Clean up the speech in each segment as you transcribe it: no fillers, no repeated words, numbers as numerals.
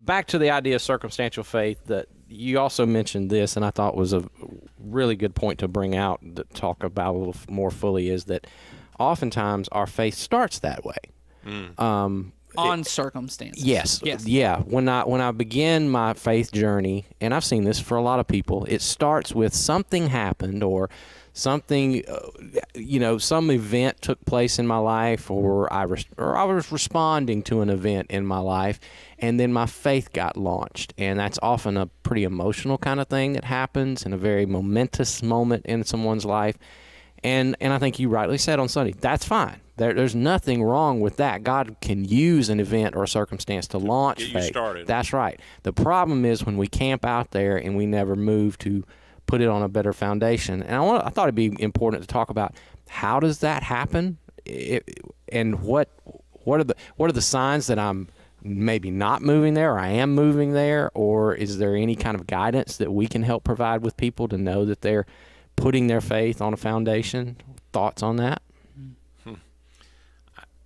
back to the idea of circumstantial faith, that you also mentioned this, and I thought was a really good point to bring out, to talk about a little more fully, is that oftentimes our faith starts that way. On circumstances. Yes. Yeah. When I begin my faith journey, and I've seen this for a lot of people, it starts with something happened, or something, some event took place in my life, or I was responding to an event in my life, and then my faith got launched. And that's often a pretty emotional kind of thing that happens, and a very momentous moment in someone's life. And I think you rightly said on Sunday, that's fine. There's nothing wrong with that. God can use an event or a circumstance to launch faith. Get you started. That's right. The problem is when we camp out there and we never move to put it on a better foundation. And I thought it'd be important to talk about, how does that happen, and what are the signs that I'm maybe not moving there, or I am moving there, or is there any kind of guidance that we can help provide with people to know that they're putting their faith on a foundation? Thoughts on that?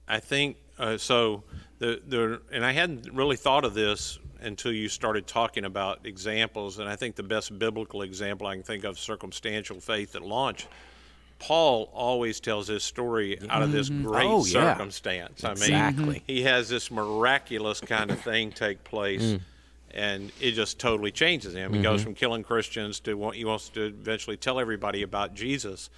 I think so. And I hadn't really thought of this until you started talking about examples. And I think the best biblical example I can think of, circumstantial faith at launch. Paul always tells his story out of this great circumstance. Exactly. I mean, he has this miraculous kind of thing take place, and it just totally changes him. He goes from killing Christians to he wants to eventually tell everybody about Jesus.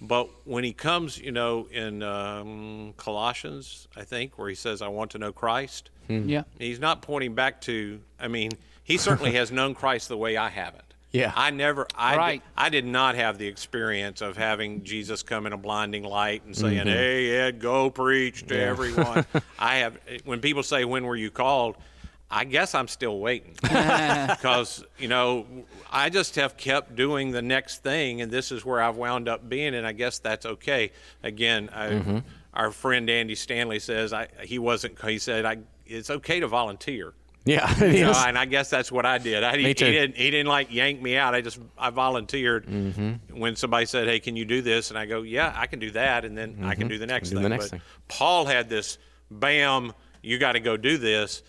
But when he comes, in Colossians, I think, where he says, I want to know Christ, he's not pointing back to, he certainly has known Christ the way I haven't. Yeah. I did not have the experience of having Jesus come in a blinding light and saying, hey, Ed, go preach to everyone. When people say, when were you called? I guess I'm still waiting because, I just have kept doing the next thing, and this is where I've wound up being, and I guess that's okay. Again, our friend Andy Stanley says he said it's okay to volunteer. Yeah, it is. And I guess that's what I did. Me too. He didn't like yank me out. I volunteered when somebody said, hey, can you do this? And I go, yeah, I can do that, and then I can do the next thing. Paul had this, bam, you got to go do this.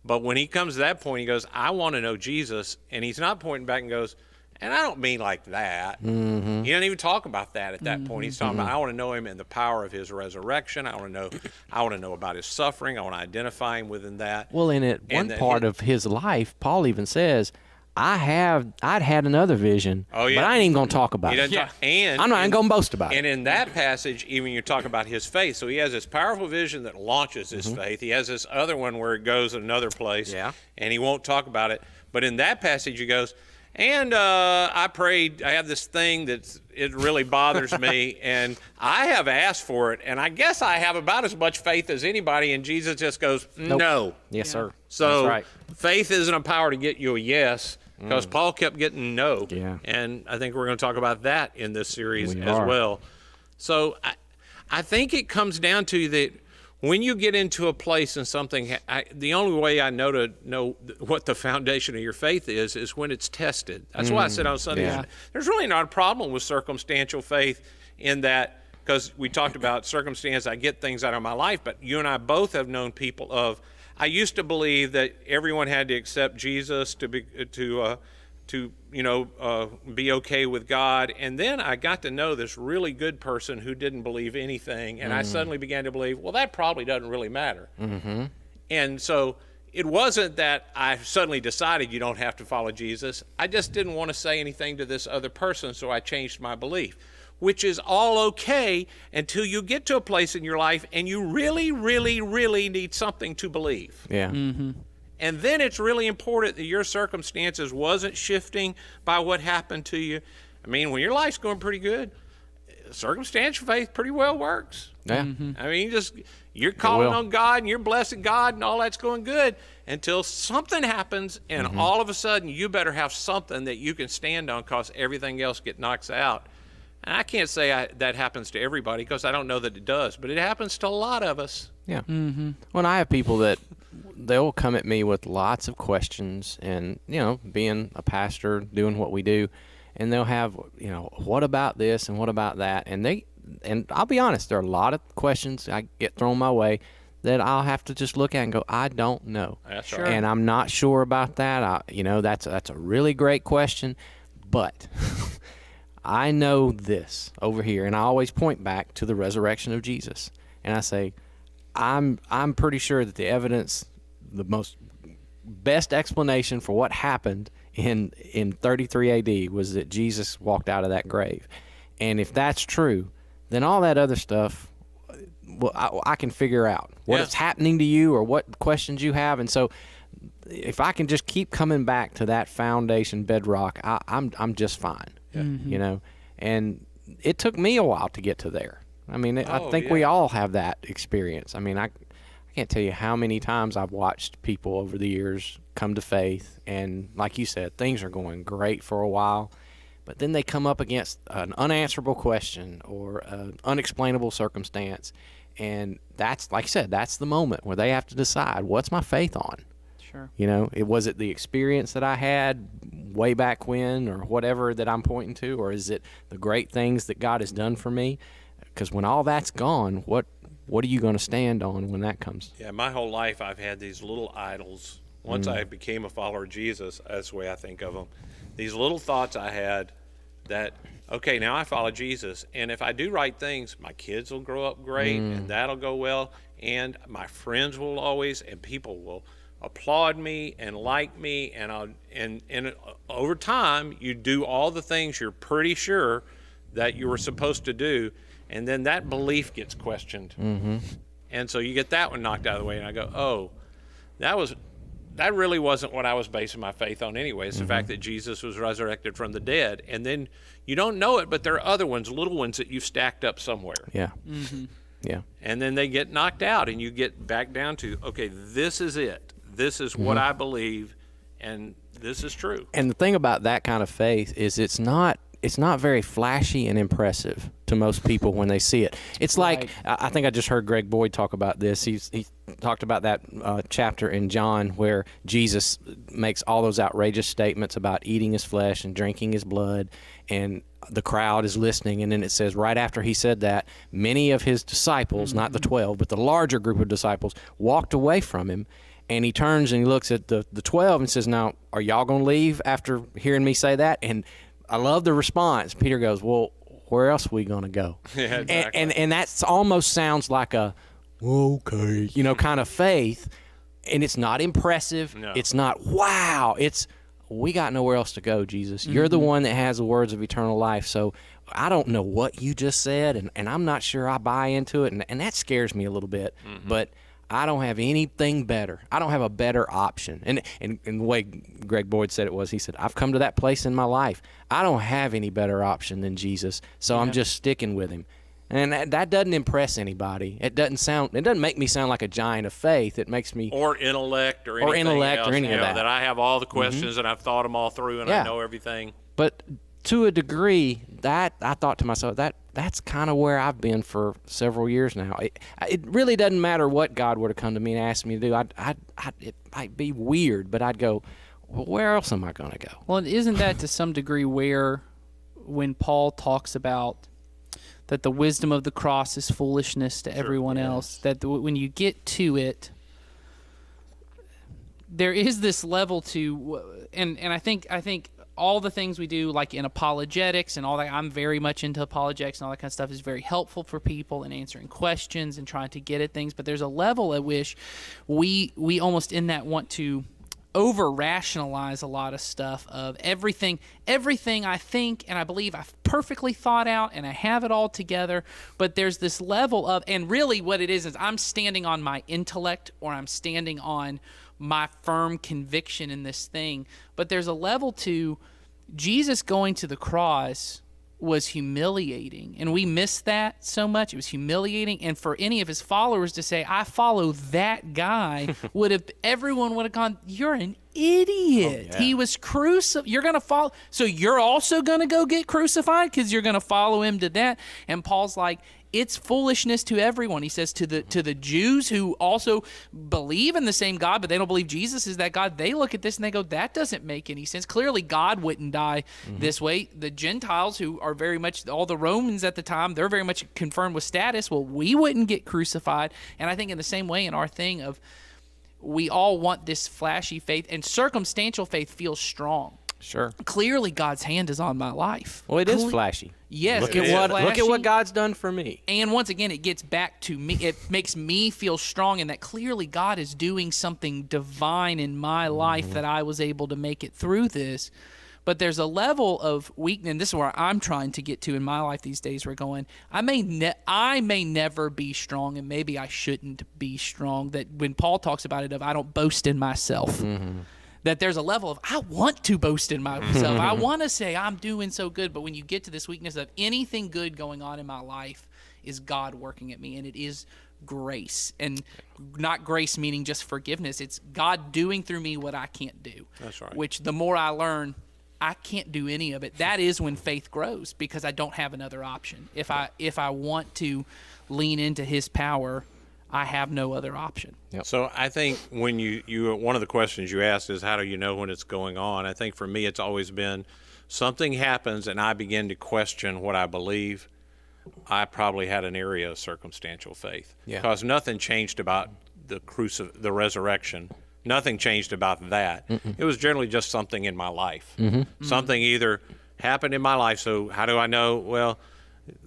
But when he comes to that point, he goes, I want to know Jesus. And he's not pointing back and goes, and I don't mean like that. He doesn't even talk about that at that point. He's talking about, I want to know him in the power of his resurrection. I want to know about his suffering. I want to identify him within that. Well, in one part of his life, Paul even says, I'd had another vision, but I ain't even going to talk about it. I'm not even going to boast about it. And in that passage, even you talk about his faith. So he has this powerful vision that launches his faith. He has this other one where it goes another place, and he won't talk about it. But in that passage, he goes, and I prayed, I have this thing it really bothers me, and I have asked for it, and I guess I have about as much faith as anybody, and Jesus just goes, no. Yes, sir. So that's right. Faith isn't a power to get you a yes, because Paul kept getting no. Yeah. And I think we're going to talk about that in this series as well. So I think it comes down to that when you get into a place and something, the only way I know to know what the foundation of your faith is when it's tested. That's why I said on Sunday, there's really not a problem with circumstantial faith in that, because we talked about circumstance, I get things out of my life, but you and I both have known people I used to believe that everyone had to accept Jesus to be okay with God, and then I got to know this really good person who didn't believe anything, and I suddenly began to believe, well, that probably doesn't really matter. And so it wasn't that I suddenly decided you don't have to follow Jesus. I just didn't want to say anything to this other person, so I changed my belief, which is all okay until you get to a place in your life and you really, really, really need something to believe. Yeah. And then it's really important that your circumstances wasn't shifting by what happened to you. I mean, when your life's going pretty good, circumstantial faith pretty well works. Yeah. I mean, you're calling on God and you're blessing God and all that's going good until something happens, and all of a sudden you better have something that you can stand on, because everything else knocks out. And I can't say that happens to everybody, because I don't know that it does, but it happens to a lot of us. Yeah. When I have people that they'll come at me with lots of questions, and being a pastor, doing what we do, and they'll have what about this and what about that, and I'll be honest, there are a lot of questions I get thrown my way that I'll have to just look at and go, I don't know. That's Sure. right. And I'm not sure about that. That's a really great question, but I know this over here, and I always point back to the resurrection of Jesus, and I say, I'm pretty sure that the evidence, the most best explanation for what happened in 33 AD was that Jesus walked out of that grave. And if that's true, then all that other stuff, well, I can figure out what is happening to you or what questions you have. And so if I can just keep coming back to that foundation bedrock, I'm just fine. Yeah. And it took me a while to get to there. I mean, I think we all have that experience. I mean, I can't tell you how many times I've watched people over the years come to faith, and like you said, things are going great for a while, but then they come up against an unanswerable question or an unexplainable circumstance, and that's, like I said, that's the moment where they have to decide, what's my faith on? Sure. Was it the experience that I had way back when or whatever that I'm pointing to, or is it the great things that God has done for me? Because when all that's gone, what are you going to stand on when that comes? Yeah, my whole life I've had these little idols. Once I became a follower of Jesus, that's the way I think of them. These little thoughts I had that, okay, now I follow Jesus, and if I do right things, my kids will grow up great, and that'll go well, and my friends will always, and people will applaud me and like me, and over time, you do all the things you're pretty sure that you were supposed to do, and then that belief gets questioned. And so you get that one knocked out of the way, and I go, oh, that really wasn't what I was basing my faith on anyway. It's the fact that Jesus was resurrected from the dead. And then you don't know it, but there are other ones, little ones that you've stacked up somewhere. Yeah. Yeah. And then they get knocked out, and you get back down to, okay, this is it. This is what I believe, and this is true. And the thing about that kind of faith is it's not very flashy and impressive to most people when they see it. It's like, I think I just heard Greg Boyd talk about this. He talked about that chapter in John where Jesus makes all those outrageous statements about eating his flesh and drinking his blood, and the crowd is listening. And then it says right after he said that, many of his disciples, not the 12, but the larger group of disciples, walked away from him. And he turns and he looks at the 12 and says, now, are y'all going to leave after hearing me say that? And I love the response. Peter goes, well, where else are we going to go? Yeah, exactly. And that's almost sounds like a, okay, kind of faith. And it's not impressive. No. It's not, wow. It's, we got nowhere else to go, Jesus. You're the one that has the words of eternal life. So I don't know what you just said, and I'm not sure I buy into it. And that scares me a little bit. But I don't have anything better. I don't have a better option. And the way Greg Boyd said it was, he said, I've come to that place in my life. I don't have any better option than Jesus, so I'm just sticking with him. And that doesn't impress anybody. It doesn't make me sound like a giant of faith. It makes me... Or intellect or anything else, or any of that. That I have all the questions and I've thought them all through and I know everything. But to a degree, that I thought to myself, that's kind of where I've been for several years now. It really doesn't matter what God were to come to me and ask me to do. It might be weird, but I'd go, well, where else am I going to go? Well, isn't that to some degree where, when Paul talks about that the wisdom of the cross is foolishness to everyone else, that when you get to it, there is this level to, and I think all the things we do, like in apologetics and all that, I'm very much into apologetics and all that kind of stuff, is very helpful for people in answering questions and trying to get at things. But there's a level at which we almost in that want to over-rationalize a lot of stuff of everything I think and I believe I've perfectly thought out and I have it all together. But there's this level of, and really what it is I'm standing on my intellect or I'm standing on my firm conviction in this thing. But there's a level to Jesus going to the cross was humiliating, and we miss that so much. It was humiliating, and for any of his followers to say, I follow that guy, everyone would have gone, you're an idiot. Oh, yeah. He was crucified. You're going to follow, so you're also going to go get crucified because you're going to follow him to that. And Paul's like, it's foolishness to everyone. He says to the Jews who also believe in the same God, but they don't believe Jesus is that God. They look at this and they go, that doesn't make any sense. Clearly, God wouldn't die this way. The Gentiles, who are very much, all the Romans at the time, they're very much confirmed with status. Well, we wouldn't get crucified. And I think in the same way in our thing of, we all want this flashy faith, and circumstantial faith feels strong. Sure. Clearly, God's hand is on my life. Well, it is flashy. Yes. Look at what God's done for me. And once again, it gets back to me. It makes me feel strong in that clearly God is doing something divine in my life that I was able to make it through this. But there's a level of weakness, and this is where I'm trying to get to in my life these days. We're going, I may never be strong, and maybe I shouldn't be strong. That when Paul talks about it, of I don't boast in myself. That there's a level of, I want to boast in myself. I want to say I'm doing so good. But when you get to this weakness of anything good going on in my life is God working at me, and it is grace. And not grace meaning just forgiveness. It's God doing through me what I can't do. That's right. Which the more I learn, I can't do any of it. That is when faith grows, because I don't have another option. If I want to lean into his power, I have no other option. Yep. So I think when you one of the questions you asked is, how do you know when it's going on? I think for me it's always been, something happens and I begin to question what I believe. I probably had an area of circumstantial faith. Yeah. Because nothing changed about the resurrection. Nothing changed about that. It was generally just something in my life. Something either happened in my life. So how do I know? Well,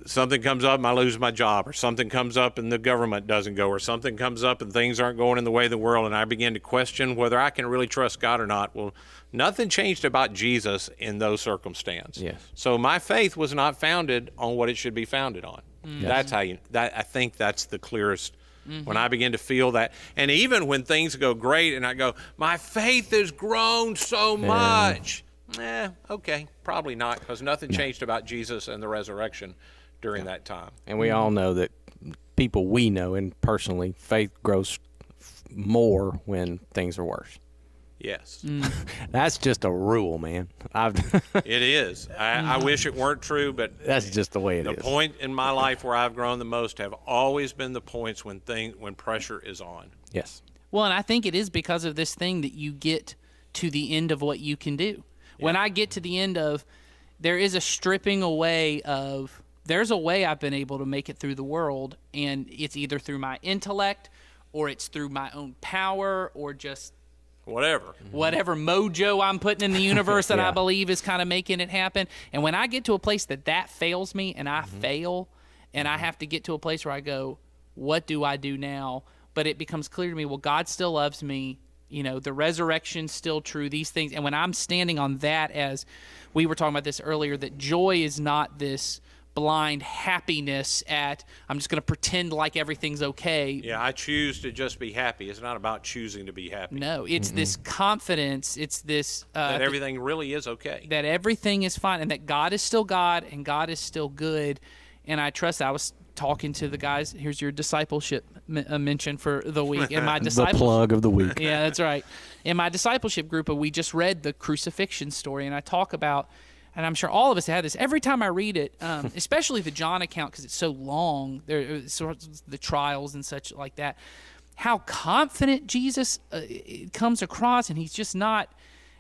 something comes up and I lose my job, or something comes up and the government doesn't go, or something comes up and things aren't going in the way of the world, and I begin to question whether I can really trust God or not. Well, nothing changed about Jesus in those circumstances. Yes. So my faith was not founded on what it should be founded on. That's how I think that's the clearest. When I begin to feel that, and even when things go great and I go, my faith has grown so much. Okay, probably not, because nothing changed about Jesus and the resurrection during that time. And we all know that people we know, and personally, faith grows more when things are worse. Yes. That's just a rule, man. It is. I wish it weren't true, but that's just the way it is. The point in my life where I've grown the most have always been the points when pressure is on. Yes. Well, and I think it is because of this thing that you get to the end of what you can do. When I get to the end of, there is a stripping away of, there's a way I've been able to make it through the world, and it's either through my intellect, or it's through my own power, or just whatever mojo I'm putting in the universe that I believe is kind of making it happen. And when I get to a place that fails me, and I fail, and I have to get to a place where I go, what do I do now? But it becomes clear to me, well, God still loves me. You know, the resurrection's still true, these things. And when I'm standing on that, as we were talking about this earlier, that joy is not this blind happiness at, I'm just going to pretend like everything's okay. Yeah, I choose to just be happy. It's not about choosing to be happy. No, it's this confidence. It's this... that everything really is okay. That everything is fine, and that God is still God, and God is still good. And I trust. I was talking to the guys. Here's your discipleship mention for the week. In my the plug of the week. Yeah, that's right. In my discipleship group, we just read the crucifixion story, and I talk about, and I'm sure all of us have this, every time I read it, especially the John account because it's so long, the trials and such like that, how confident Jesus comes across, and he's just not,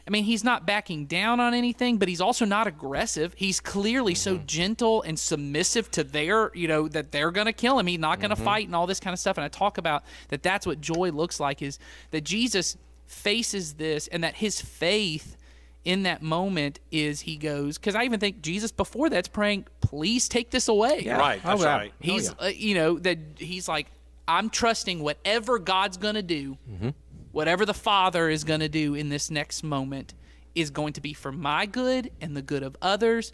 I mean, he's not backing down on anything, but he's also not aggressive. He's clearly so gentle and submissive to that they're going to kill him. He's not going to fight and all this kind of stuff. And I talk about that's what joy looks like, is that Jesus faces this, and that his faith in that moment is, he goes, because I even think Jesus before that's praying, please take this away. Yeah. Right, that's right. He's, that he's like, I'm trusting whatever God's going to do, whatever the Father is going to do in this next moment is going to be for my good and the good of others.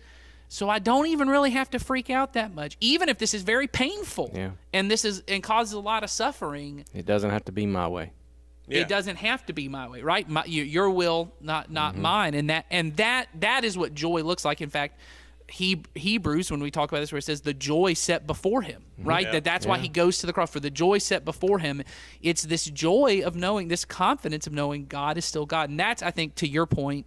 So I don't even really have to freak out that much, even if this is very painful and causes a lot of suffering. It doesn't have to be my way. Yeah. It doesn't have to be my way, right? Your will, not mine. And that is what joy looks like. In fact, Hebrews, when we talk about this, where it says the joy set before him, right? Yeah. That's why he goes to the cross, for the joy set before him. It's this joy of knowing, this confidence of knowing God is still God. And that's, I think, to your point,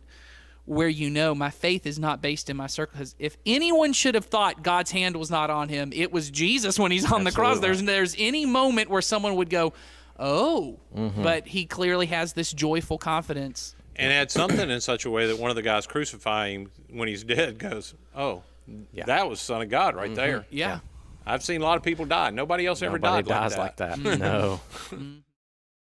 where my faith is not based in my circle. Because if anyone should have thought God's hand was not on him, it was Jesus when he's on the cross. There's any moment where someone would go, oh, but he clearly has this joyful confidence. And had something in such a way that one of the guys crucifying him when he's dead goes, oh, that was the Son of God right there. Yeah. I've seen a lot of people die. Nobody else ever died like that. No.